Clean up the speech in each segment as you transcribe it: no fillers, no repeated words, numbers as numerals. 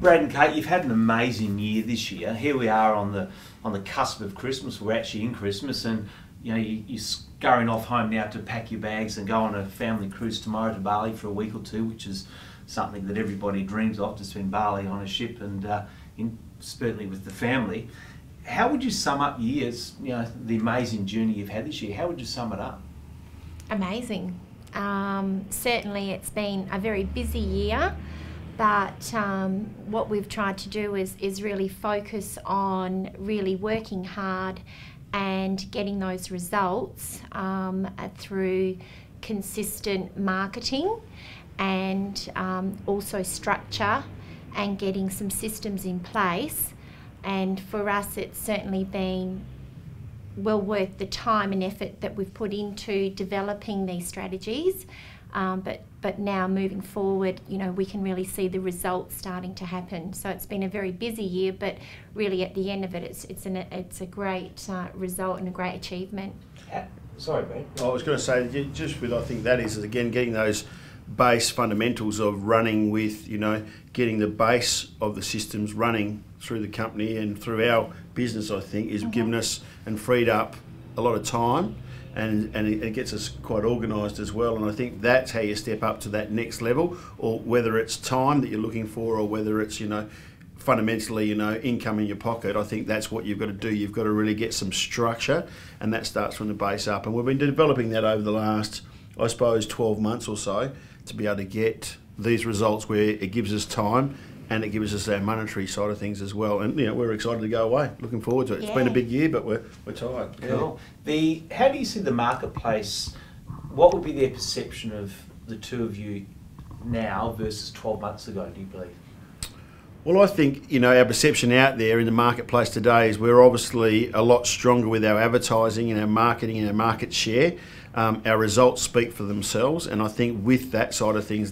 Brad and Kate, you've had an amazing year this year. Here we are on the cusp of Christmas. We're actually in Christmas, and you know you're scurrying off home now to pack your bags and go on a family cruise tomorrow to Bali for a week or two, which is something that everybody dreams of, to spend Bali on a ship and certainly with the family. How would you sum up years? You know, the amazing journey you've had this year. How would you sum it up? Amazing. Certainly, it's been a very busy year. But what we've tried to do is really focus on really working hard and getting those results through consistent marketing and also structure and getting some systems in place. And for us, it's certainly been well worth the time and effort that we've put into developing these strategies. But now moving forward, you know, we can really see the results starting to happen. So it's been a very busy year, but really at the end of it, it's a great result and a great achievement. Sorry, Brad. I was going to say, just with, I think that is again getting those base fundamentals of running with, you know, getting the base of the systems running through the company and through our business, I think, is given us and freed up a lot of time. And it gets us quite organised as well, and I think that's how you step up to that next level, or whether it's time that you're looking for, or whether it's, you know, fundamentally, you know, income in your pocket. I think that's what you've got to do. You've got to really get some structure, and that starts from the base up. And we've been developing that over the last, I suppose, 12 months or so to be able to get these results where it gives us time and it gives us our monetary side of things as well. And, you know, we're excited to go away. Looking forward to it. It's been a big year, but we're tired. Cool. How do you see the marketplace? What would be their perception of the two of you now versus 12 months ago, do you believe? Well, I think, you know, our perception out there in the marketplace today is we're obviously a lot stronger with our advertising and our marketing and our market share. Our results speak for themselves, and I think with that side of things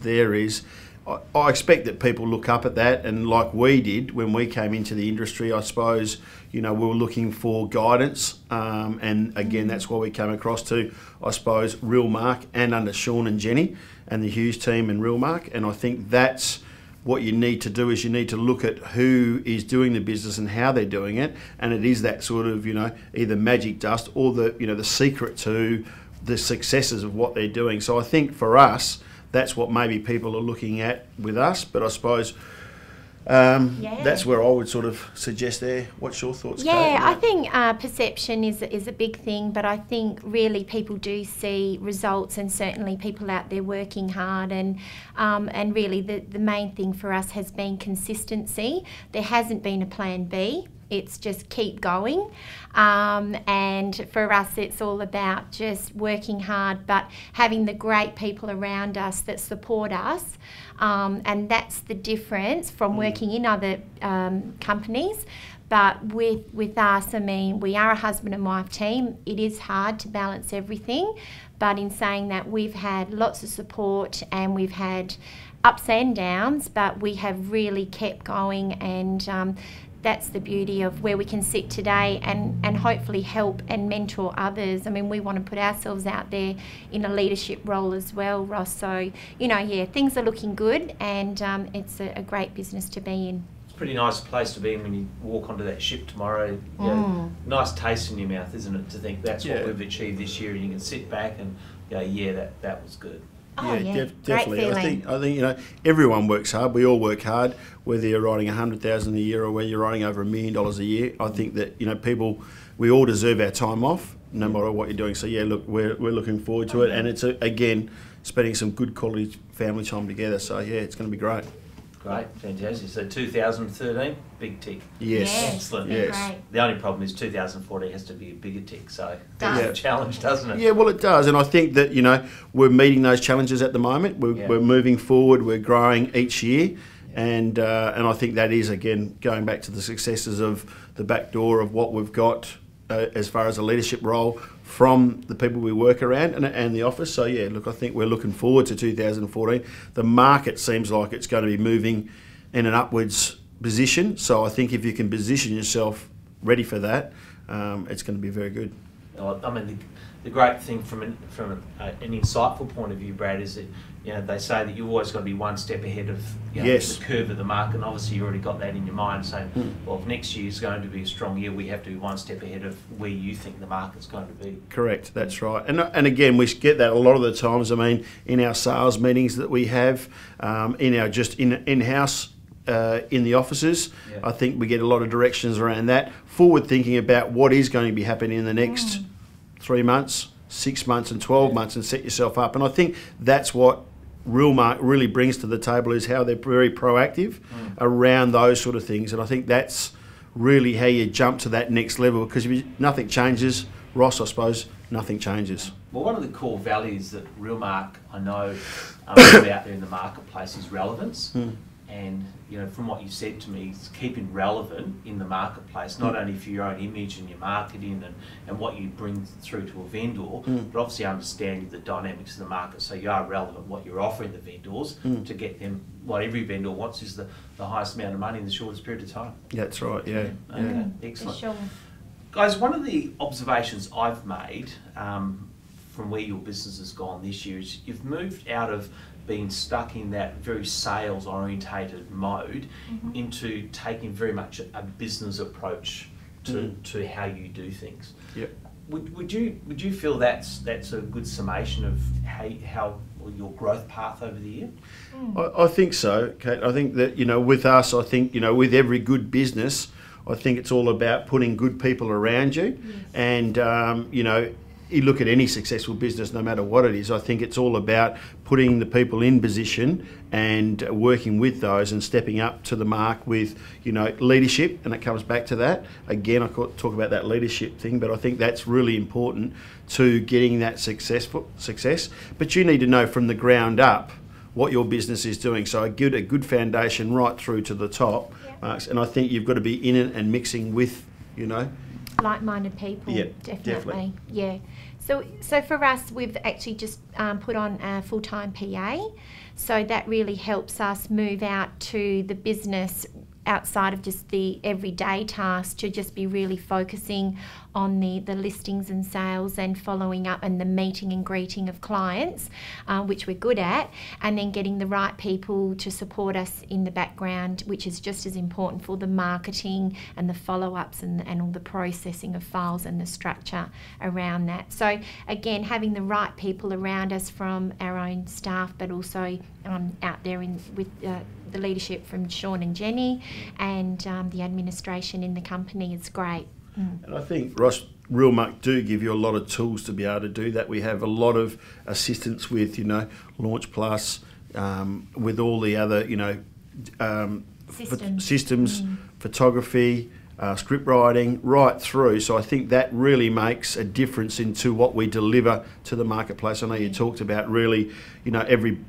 I expect that people look up at that, and like we did when we came into the industry, I suppose, you know, we were looking for guidance, and again, that's why we came across to, I suppose, Realmark and under Sean and Jenny and the Hughes team and Realmark. And I think that's what you need to do, is you need to look at who is doing the business and how they're doing it, and it is that sort of, you know, either magic dust or the, you know, the secret to the successes of what they're doing. So I think for us, that's what maybe people are looking at with us, but I suppose that's where I would sort of suggest there. What's your thoughts, Kate? Yeah, I think perception is a big thing, but I think really people do see results, and certainly people out there working hard, and really the main thing for us has been consistency. There hasn't been a plan B. It's just keep going, and for us it's all about just working hard but having the great people around us that support us, and that's the difference from working in other companies. But with us, I mean, we are a husband and wife team. It is hard to balance everything, but in saying that, we've had lots of support and we've had ups and downs, but we have really kept going, and that's the beauty of where we can sit today and hopefully help and mentor others. I mean, we want to put ourselves out there in a leadership role as well, Ross. So, you know, yeah, things are looking good, and it's a great business to be in. It's a pretty nice place to be in when you walk onto that ship tomorrow. You know, nice taste in your mouth, isn't it, to think that's what we've achieved this year, and you can sit back and go, yeah, that was good. Oh, yeah, definitely. I think you know, everyone works hard. We all work hard, whether you're writing $100,000 a year or whether you're writing over $1 million a year. I think that, you know, we all deserve our time off, no matter what you're doing. So yeah, look, we're looking forward to it, and it's again spending some good quality family time together. So yeah, it's going to be great. Great, fantastic. So 2013, big tick. Yes. Excellent. Yes. Great. The only problem is 2014 has to be a bigger tick, so that's a challenge, doesn't it? Yeah, well, it does, and I think that, you know, we're meeting those challenges at the moment. We're moving forward. We're growing each year, and I think that is, again, going back to the successes of the back door of what we've got as far as a leadership role from the people we work around and the office. So yeah, look, I think we're looking forward to 2014. The market seems like it's going to be moving in an upwards position. So I think if you can position yourself ready for that, it's going to be very good. I mean, the great thing from an insightful point of view, Brad, is that they say that you always got to be one step ahead of yes. the curve of the market. And obviously, you already got that in your mind, saying, well, if next year is going to be a strong year, we have to be one step ahead of where you think the market's going to be. Correct, that's right. And again, we get that a lot of the times. I mean, in our sales meetings that we have, in our just in-house. In the offices, I think we get a lot of directions around that. Forward thinking about what is going to be happening in the next 3 months, 6 months and 12 months, and set yourself up. And I think that's what Realmark really brings to the table, is how they're very proactive around those sort of things. And I think that's really how you jump to that next level, because if nothing changes, Ross, I suppose, nothing changes. Well, one of the core values that Realmark, I know, put out there in the marketplace is relevance. And from what you said to me, it's keeping relevant in the marketplace, not only for your own image and your marketing and what you bring through to a vendor, but obviously understanding the dynamics of the market, so you are relevant what you're offering the vendors to get them. What every vendor wants is the highest amount of money in the shortest period of time. That's right, yeah. Okay, excellent. For sure. Guys, one of the observations I've made from where your business has gone this year is you've moved out of being stuck in that very sales orientated mode into taking very much a business approach to how you do things. Yep. Would you feel that's a good summation of how your growth path over the year? I think so, Kate. I think that with us, I think with every good business, I think it's all about putting good people around you, and you look at any successful business, no matter what it is, I think it's all about putting the people in position and working with those and stepping up to the mark with, leadership. And it comes back to that. Again, I could talk about that leadership thing, but I think that's really important to getting that success. But you need to know from the ground up what your business is doing. So a good foundation right through to the top, Marks. And I think you've got to be in it and mixing with, like-minded people. Yeah, definitely. Yeah. So for us, we've actually just put on a full-time PA. So that really helps us move out to the business outside of just the everyday tasks, to just be really focusing on the listings and sales and following up and the meeting and greeting of clients, which we're good at, and then getting the right people to support us in the background, which is just as important for the marketing and the follow-ups and all the processing of files and the structure around that. So again, having the right people around us from our own staff, but also out there with the leadership from Sean and Jenny and the administration in the company is great. And I think, Ross, Realmark do give you a lot of tools to be able to do that. We have a lot of assistance with, Launch Plus, with all the other, systems, photography, script writing, right through. So I think that really makes a difference into what we deliver to the marketplace. I know you talked about really, every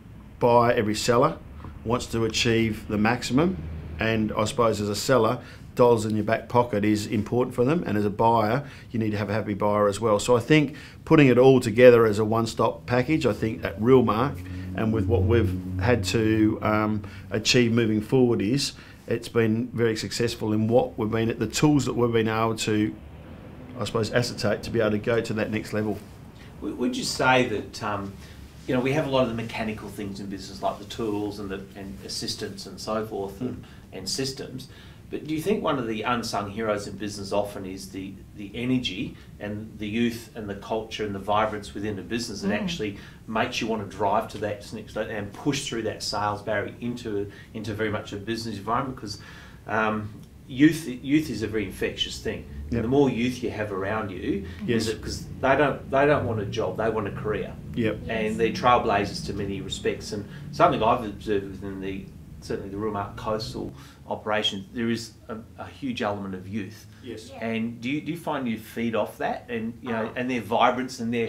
buyer, every seller wants to achieve the maximum, and I suppose as a seller, dollars in your back pocket is important for them, and as a buyer, you need to have a happy buyer as well. So I think putting it all together as a one-stop package, I think at Realmark, and with what we've had to achieve moving forward, it's been very successful in what we've been at, the tools that we've been able to, I suppose, acetate to be able to go to that next level. Would you say that we have a lot of the mechanical things in business, like the tools and assistants and so forth, and systems. But do you think one of the unsung heroes in business often is the energy and the youth and the culture and the vibrance within a business that actually makes you want to drive to that next level and push through that sales barrier into very much a business environment? Because youth is a very infectious thing. Yep. And the more youth you have around you, because they don't want a job, they want a career. Yep. And they're trailblazers to many respects. And something I've observed within certainly the Realmark Coastal operation, there is a huge element of youth. Yes. Yeah. And do you find you feed off that, and and their vibrance and their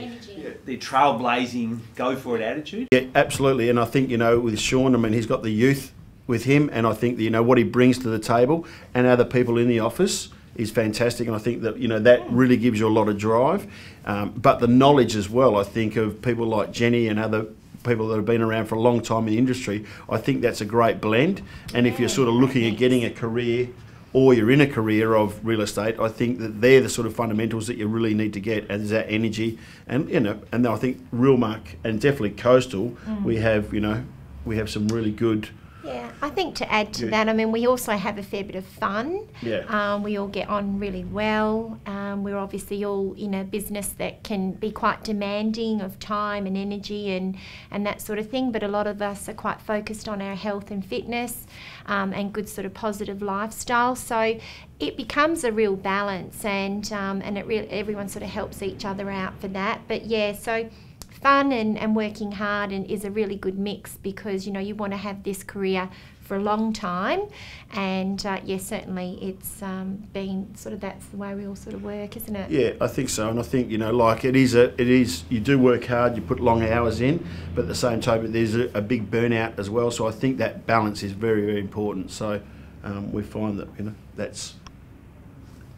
trailblazing, go for it attitude? Yeah, absolutely. And I think with Sean, I mean, he's got the youth with him, and I think what he brings to the table and other people in the office is fantastic. And I think that that really gives you a lot of drive, but the knowledge as well. I think of people like Jenny and other people that have been around for a long time in the industry. I think that's a great blend. And if you're sort of looking at getting a career or you're in a career of real estate, I think that they're the sort of fundamentals that you really need to get, and there's that energy, and and I think Realmark and definitely Coastal, we have some really good. Yeah, I think to add to that, I mean, we also have a fair bit of fun. Yeah. We all get on really well. We're obviously all in a business that can be quite demanding of time and energy and that sort of thing, but a lot of us are quite focused on our health and fitness and good sort of positive lifestyle. So it becomes a real balance, and everyone sort of helps each other out for that. But yeah, so fun and working hard is a really good mix, because you want to have this career for a long time, and certainly it's been sort of, that's the way we all sort of work, isn't it? Yeah, I think so, and I think like it is you do work hard, you put long hours in, but at the same time there's a big burnout as well. So I think that balance is very, very important. So we find that that's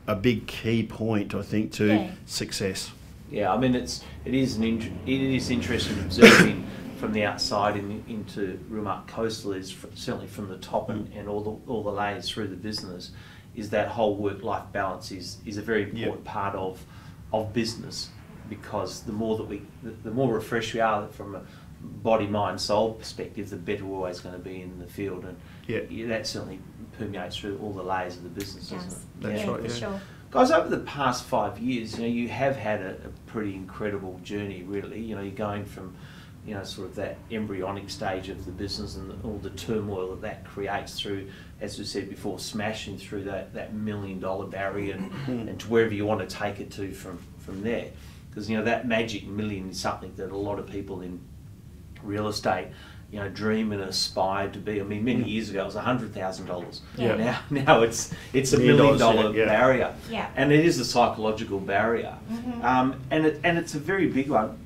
a big key point, I think, to success. Yeah, I mean it is interesting observing from the outside into Realmark Coastal, is certainly from the top and all the layers through the business, is that whole work-life balance is a very important part of business, because the more refreshed we are from a body, mind, soul perspective, the better we're always going to be in the field, and that certainly permeates through all the layers of the business, doesn't it? That's right, for sure. Guys, over the past 5 years, you have had a pretty incredible journey, really. You're going from, sort of that embryonic stage of the business and all the turmoil that creates through, as we said before, smashing through that $1 million barrier and to wherever you want to take it to from there. Because, that magic million is something that a lot of people in real estate dream and aspire to be. I mean, many years ago it was $100,000. Yeah. Now it's $1 million barrier. Yeah. And it is a psychological barrier. And it's a very big one.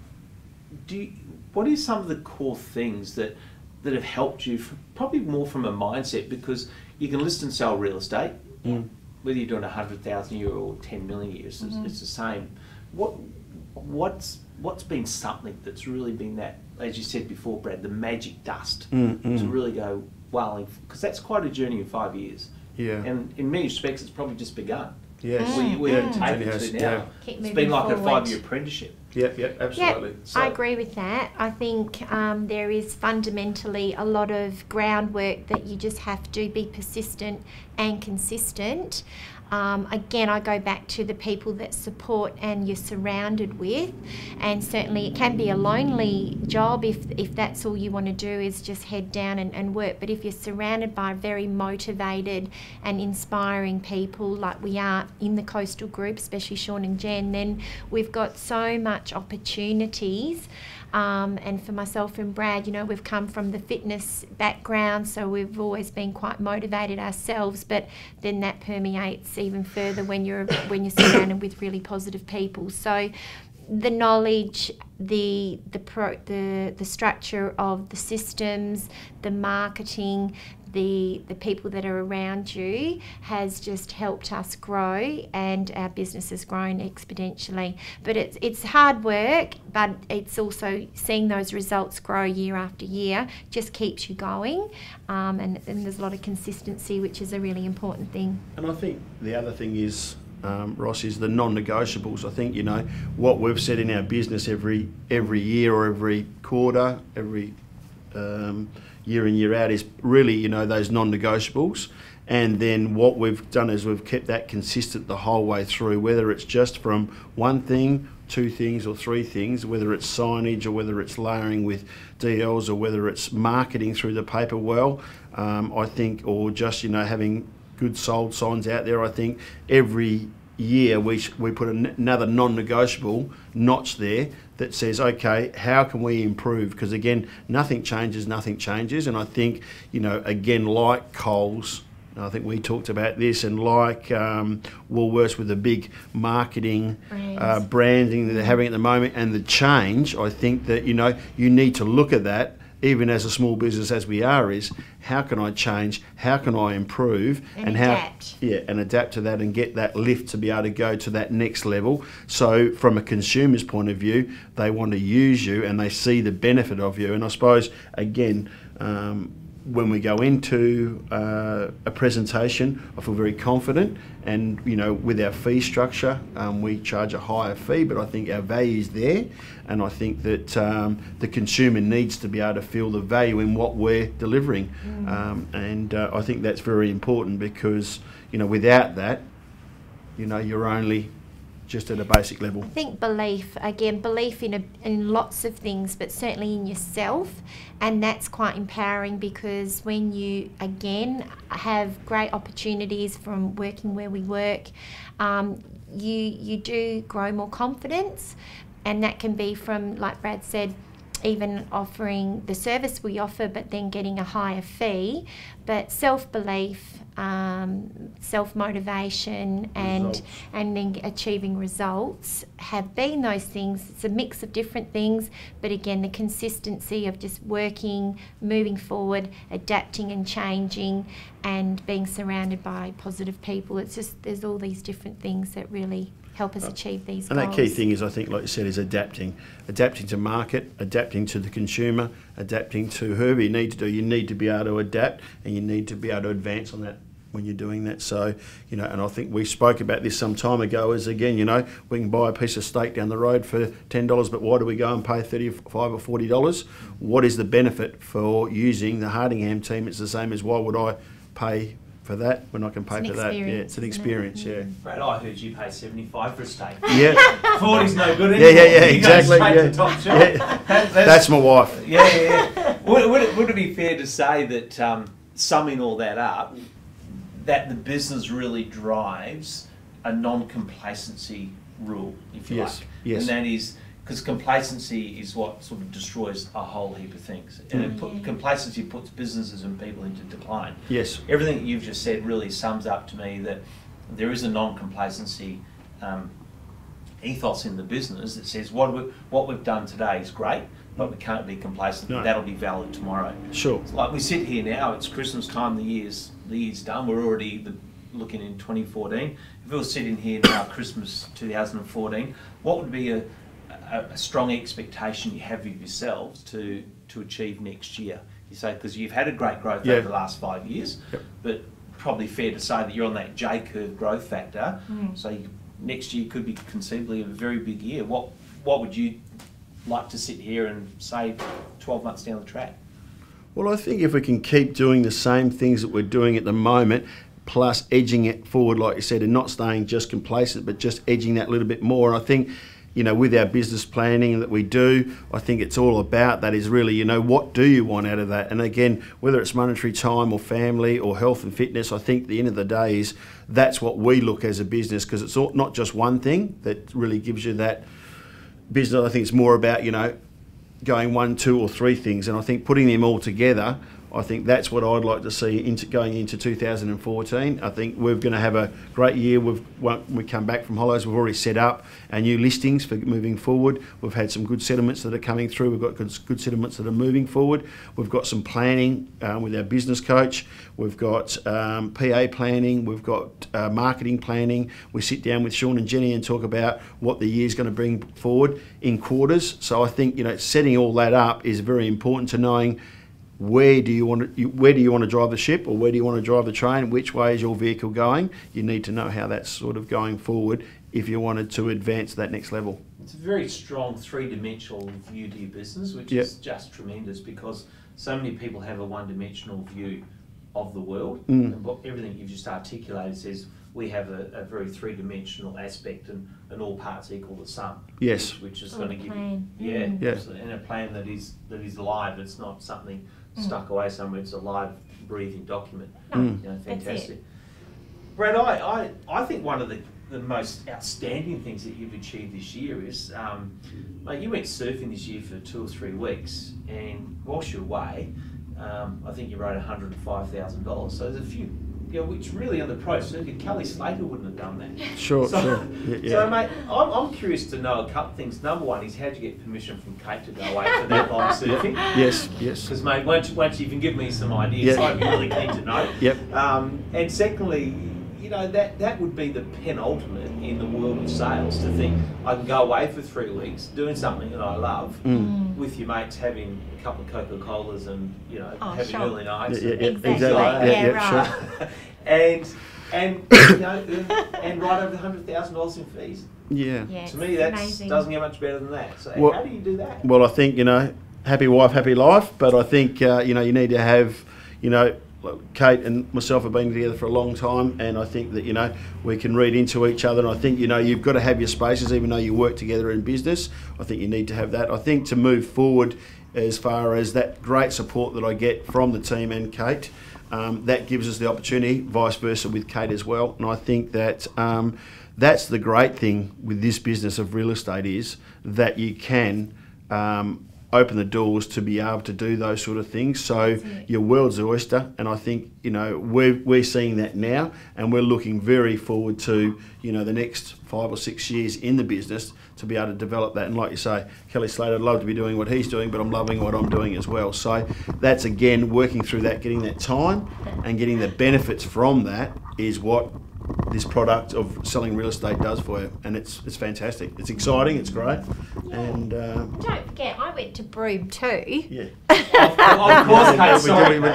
What are some of the core things that have helped you, probably more from a mindset, because you can list and sell real estate, whether you're doing $100,000 a year or 10 million a year, it's the same. What's been something that's really been that, as you said before, Brad, the magic dust to really go, wow, because that's quite a journey in 5 years. Yeah. And in many respects, it's probably just begun. Yes. Where you take it to now. It's been like a 5-year apprenticeship. Yeah, absolutely. Yep, I agree with that. I think there is fundamentally a lot of groundwork that you just have to be persistent and consistent. Again, I go back to the people that support and you're surrounded with, and certainly it can be a lonely job if that's all you want to do is just head down and work. But if you're surrounded by very motivated and inspiring people like we are in the Coastal Group, especially Sean and Jen, then we've got so much opportunities. And for myself and Brad, we've come from the fitness background, so we've always been quite motivated ourselves, but then that permeates even further when you're surrounded with really positive people. So the knowledge, the structure of the systems, the marketing, the people that are around you has just helped us grow, and our business has grown exponentially. But it's hard work, but it's also seeing those results grow year after year just keeps you going, and there's a lot of consistency, which is a really important thing. And I think the other thing is, Ross, is the non-negotiables. I think what we've said in our business every year or every quarter, every year in, year out, is really those non-negotiables. And then what we've done is we've kept that consistent the whole way through, whether it's just from one thing, two things or three things, whether it's signage or whether it's layering with DLs or whether it's marketing through the paper well, I think, or just having good sold signs out there. I think every year we put another non-negotiable notch there that says, okay, how can we improve? Because again, nothing changes, and I think again, like Coles, I think we talked about this, and like Woolworths with the big marketing branding that they're having at the moment, and the change, I think that you need to look at that, even as a small business as we are, is how can I change, how can I improve, and adapt. And adapt to that and get that lift to be able to go to that next level. So from a consumer's point of view, they want to use you and they see the benefit of you. And I suppose, again, when we go into a presentation, I feel very confident, and with our fee structure, we charge a higher fee, but I think our value is there, and I think that the consumer needs to be able to feel the value in what we're delivering, and I think that's very important, because without that, you're only just at a basic level. I think belief in lots of things, but certainly in yourself, and that's quite empowering, because when you again have great opportunities from working where we work, you do grow more confidence, and that can be from, like Brad said, even offering the service we offer, but then getting a higher fee. But self-belief, self-motivation, and then achieving results have been those things. It's a mix of different things, but again, the consistency of just working, moving forward, adapting and changing, and being surrounded by positive people. It's just, there's all these different things that really help us achieve these goals. And that key thing is, I think, like you said, is adapting to market, adapting to the consumer, adapting to whoever you need to do. You need to be able to adapt, and you need to be able to advance on that when you're doing that. So, and I think we spoke about this some time ago, is again, we can buy a piece of steak down the road for $10, but why do we go and pay $35 or $40? What is the benefit for using the Hardingham team? It's the same as, why would I pay for that when I can pay for that? Yeah, it's an experience. Yeah. Brad, I heard you pay $75 for a steak. Yeah. 40's no good anymore. Yeah, exactly. Yeah. Top shelf. Yeah. That's my wife. Yeah. Would it be fair to say that, summing all that up, that the business really drives a non-complacency rule, if you like? Yes. And that is, because complacency is what sort of destroys a whole heap of things. And complacency puts businesses and people into decline. Yes. Everything that you've just said really sums up to me that there is a non-complacency ethos in the business that says what we've done today is great, but we can't be complacent. No. That'll be valid tomorrow. Sure. It's like we sit here now, it's Christmas time, the year's done, we're already looking in 2014. If we were sitting here now, Christmas 2014, what would be a strong expectation you have of yourselves to achieve next year? You say, because you've had a great growth over the last 5 years, but probably fair to say that you're on that J-curve growth factor, so next year could be conceivably a very big year. What would you like to sit here and say 12 months down the track? Well, I think if we can keep doing the same things that we're doing at the moment, plus edging it forward, like you said, and not staying just complacent, but just edging that little bit more. And I think, with our business planning that we do, I think it's all about that, is really, what do you want out of that? And again, whether it's monetary time or family or health and fitness, I think at the end of the day is that's what we look as a business, because it's not just one thing that really gives you that business. I think it's more about, going 1, 2 or 3 things, and I think putting them all together, I think that's what I'd like to see going into 2014. I think we're going to have a great year. We come back from holidays, we've already set up our new listings for moving forward. We've had some good settlements that are coming through. We've got good settlements that are moving forward. We've got some planning with our business coach. We've got PA planning. We've got marketing planning. We sit down with Sean and Jenny and talk about what the year's going to bring forward in quarters. So I think, setting all that up is very important to knowing where do you want to drive the ship, or where do you want to drive the train? Which way is your vehicle going? You need to know how that's sort of going forward if you wanted to advance to that next level. It's a very strong three-dimensional view to your business, which is just tremendous, because so many people have a one-dimensional view of the world. And everything you've just articulated says we have a very three-dimensional aspect, and all parts equal the sum. Yes. Which is going to give you, and a plan that is live. It's not something stuck away somewhere. It's a live, breathing document. Fantastic. Brad, I think one of the most outstanding things that you've achieved this year is, mate, you went surfing this year for 2 or 3 weeks, and whilst you're away, I think you wrote $105,000. So there's a few, which really on the pro circuit, Kelly Slater wouldn't have done that. Sure. So, mate, I'm curious to know a couple of things. Number one is, how'd you get permission from Kate to go away for that long surfing? Yes. Because, mate, once you can give me some ideas, I'd be really keen to know. And secondly, that would be the penultimate in the world of sales, to think I can go away for 3 weeks doing something that I love with your mates having a couple of Coca-Colas and, you know, having sure. early nights. Exactly. Right. Sure. and you know, and right over $100,000 in fees. Yeah. To me, that doesn't get much better than that. So Well, how do you do that? Well, I think, you know, happy wife, happy life. But I think, you know, you need to have, you know, Kate and myself have been together for a long time, and I think that, you know, we can read into each other, and I think, you know, you've got to have your spaces even though you work together in business. I think you need to have that. I think to move forward, as far as that great support that I get from the team and Kate, that gives us the opportunity, vice versa with Kate as well. And I think that that's the great thing with this business of real estate, is that you can open the doors to be able to do those sort of things. So your world's the oyster, and I think, you know, we're seeing that now, and we're looking very forward to, you know, the next 5 or 6 years in the business to be able to develop that. And like you say, Kelly Slater, I'd love to be doing what he's doing, but I'm loving what I'm doing as well. So that's, again, working through that, getting that time and getting the benefits from that is what this product of selling real estate does for you, and it's fantastic. It's exciting. It's great. Yeah. And don't forget, I went to Broome too. yeah, of course, Kate. Sorry. we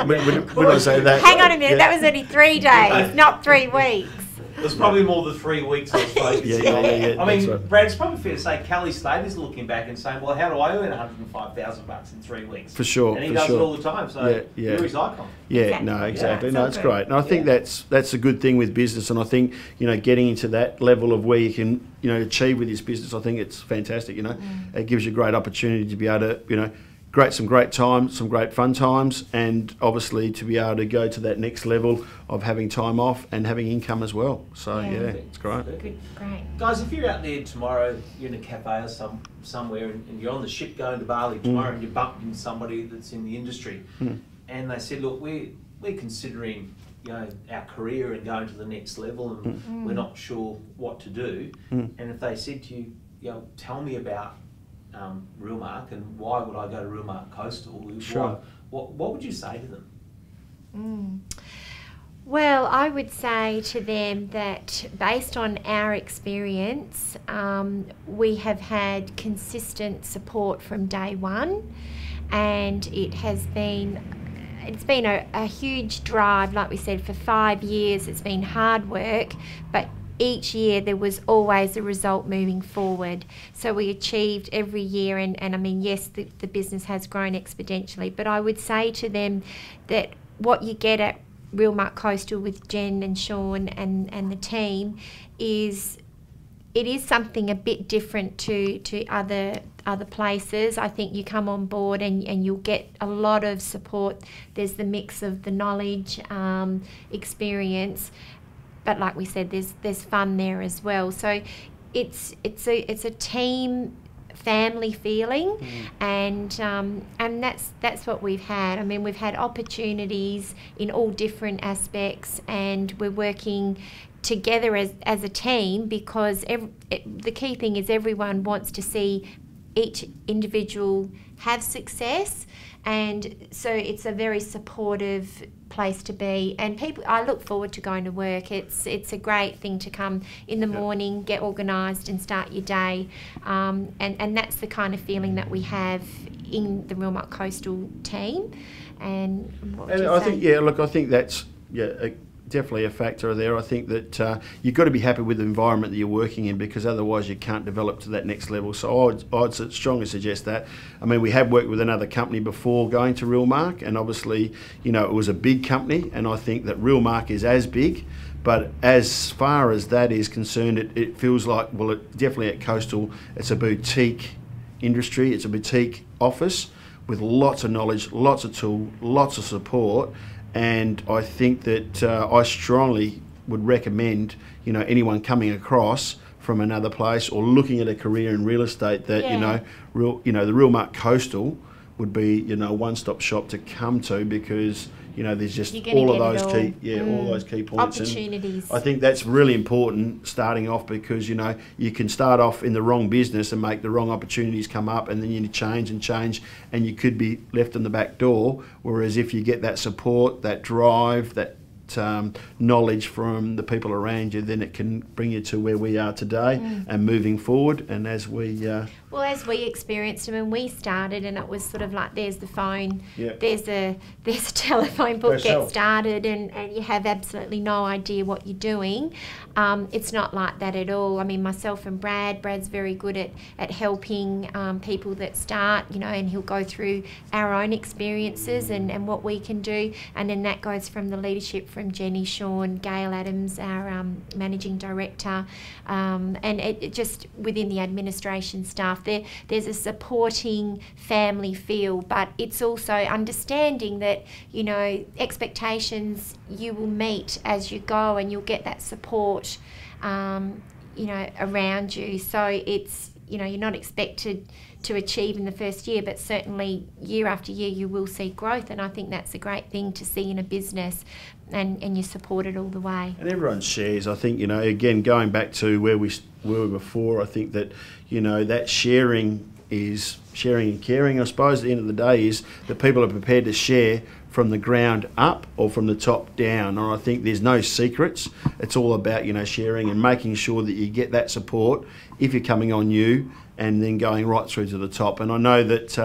don't say that. Hang on a minute, that was only 3 days, not 3 weeks. There's probably more than 3 weeks, I suppose. Yeah. I mean, right. Brad, it's probably fair to say Kelly Slater's looking back and saying, well, how do I earn $105,000 in 3 weeks? For sure. And he for does sure. it all the time, so Yeah. you're his icon. Yeah, Exactly. no, exactly. Yeah, No, so it's good. great. And I think that's a good thing with business, and I think, you know, getting into that level of where you can, you know, achieve with this business, I think it's fantastic, you know. It gives you a great opportunity to be able to, you know, some great times, some great fun times, and obviously to be able to go to that next level of having time off and having income as well. So Yeah. it's great. Good, great. Guys, if you're out there tomorrow, you're in a cafe or somewhere, and you're on the ship going to Bali tomorrow, and you bump into somebody that's in the industry, and they said, look, we're considering, you know, our career and going to the next level, and we're not sure what to do. And if they said to you, you know, tell me about Realmark, and why would I go to Realmark Coastal? Sure. What would you say to them? Well, I would say to them that based on our experience, we have had consistent support from day one, and it's been a huge drive. Like we said, for 5 years it's been hard work, but each year there was always a result moving forward. So we achieved every year, and I mean, yes, the business has grown exponentially, but I would say to them that what you get at Realmark Coastal with Jen and Sean and the team is something a bit different to other places. I think you come on board and you'll get a lot of support. There's the mix of the knowledge, experience, but like we said, there's fun there as well. So it's a team family feeling, and that's what we've had. I mean, we've had opportunities in all different aspects, and we're working together as a team, because the key thing is everyone wants to see each individual have success, and so it's a very supportive place to be. And I look forward to going to work. It's a great thing to come in the morning, get organised and start your day, and that's the kind of feeling that we have in the Realmark Coastal team. And I think that's definitely a factor there. I think that you've got to be happy with the environment that you're working in, because otherwise you can't develop to that next level. So I'd strongly suggest that. I mean, we have worked with another company before going to Realmark, and obviously, you know, it was a big company, and I think that Realmark is as big. But as far as that is concerned, it feels like, well, definitely at Coastal, it's a boutique industry, it's a boutique office with lots of knowledge, lots of tools, lots of support. And I think that I strongly would recommend, you know, anyone coming across from another place or looking at a career in real estate that the Realmark Coastal would be, you know, one-stop shop to come to, because, you know, there's just all of those all those key points. Opportunities. And I think that's really important starting off, because, you know, you can start off in the wrong business and make the wrong opportunities come up, and then you change, and you could be left in the back door. Whereas if you get that support, that drive, that knowledge from the people around you, then it can bring you to where we are today and moving forward. And as we Well, as we experienced them when we started, and it was sort of like, there's the phone, Yep. there's a telephone book, Press get help. started, and you have absolutely no idea what you're doing. It's not like that at all. I mean, myself and Brad's very good at helping people that start, you know, and he'll go through our own experiences and what we can do, and then that goes from the leadership from Jenny, Sean, Gail Adams, our managing director, and it just within the administration staff. There's a supporting family feel, but it's also understanding that, you know, expectations you will meet as you go, and you'll get that support, you know, around you. So it's, you know, you're not expected to achieve in the first year, but certainly year after year you will see growth, and I think that's a great thing to see in a business, and you support it all the way. And everyone shares. I think, you know, again, going back to where we were before, I think that, you know, that sharing is sharing and caring. I suppose at the end of the day is that people are prepared to share from the ground up or from the top down. And I think there's no secrets. It's all about, you know, sharing and making sure that you get that support if you're coming on new, and then going right through to the top. And I know that,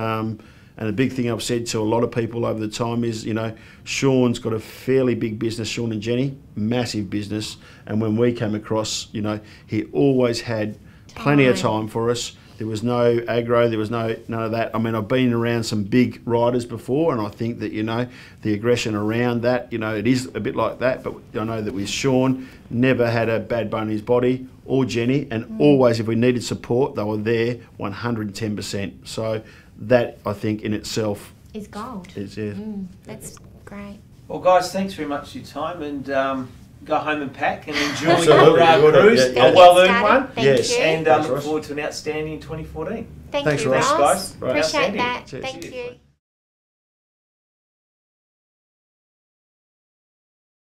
and a big thing I've said to a lot of people over the time is, you know, Sean's got a fairly big business, Sean and Jenny, massive business. And when we came across, you know, he always had plenty of time for us. There was no aggro, there was none of that. I mean, I've been around some big riders before, and I think that, you know, the aggression around that, you know, it is a bit like that. But I know that with Sean, never had a bad bone in his body, or Jenny, and always, if we needed support, they were there 110%. So that, I think, in itself Is gold. is, yeah. That's great. Well, guys, thanks very much for your time, and go home and pack and enjoy Absolutely. your cruise, Yeah, yeah. a well-earned one. Thank Yes. you. And Thanks, look Ross. forward to an outstanding 2014. Thank Thanks, you, Ross. Ross. Thanks, guys. Appreciate Outstanding. that. Cheers. Thank you.